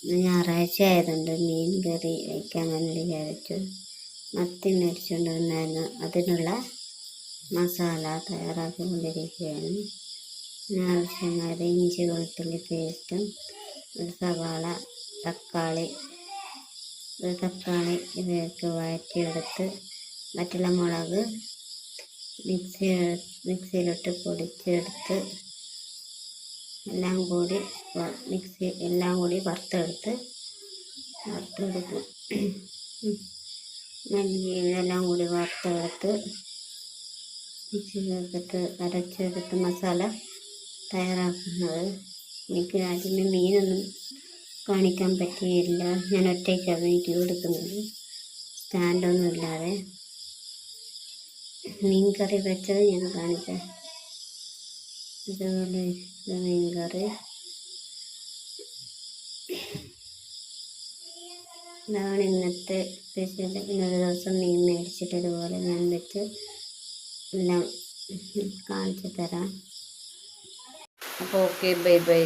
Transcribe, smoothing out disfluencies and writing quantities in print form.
ഞായറാഴ്ച ആയതുകൊണ്ട് മീൻ കറി വയ്ക്കാമെന്ന് വിചാരിച്ചു. മത്തി മേടിച്ചുകൊണ്ട് വന്നായിരുന്നു. അതിനുള്ള മസാല തയ്യാറാക്കിക്കൊണ്ടിരിക്കുകയാണ്. ആവശ്യമായത് ഇഞ്ചി വെളുത്തുള്ളി പേസ്റ്റും ഒരു സവാള, തക്കാളി ഇവയൊക്കെ വഴറ്റിയെടുത്ത് മറ്റുള്ള മുളക് മിക്സിയിലിട്ട് പൊടിച്ചെടുത്ത് എല്ലാം കൂടി വറുത്തെടുക്കും. ഇതെല്ലാം കൂടി വറുത്തെടുത്ത് മിക്സിയിലിട്ട് അരച്ചെടുത്ത് മസാല തയ്യാറാക്കുന്നത്. എനിക്ക് ആദ്യമേ മീനൊന്നും കാണിക്കാൻ പറ്റിയില്ല. ഞാൻ ഒറ്റയ്ക്കാണ് വീഡിയോ എടുക്കുന്നത്, സ്റ്റാൻഡൊന്നും ഇല്ലാതെ. മീൻ കറി വെച്ചത് ഞാൻ കാണിക്കാം. ഇതുപോലെ മീൻ കറി ഇതാണ് ഇന്നത്തെ സ്പെഷ്യൽ. ഇന്നൊരു ദിവസം മീൻ മേടിച്ചിട്ട് ഇതുപോലെ ഞാൻ വെച്ച് എല്ലാം കാണിച്ചു തരാം. അപ്പോൾ ഓക്കെ, ബൈ.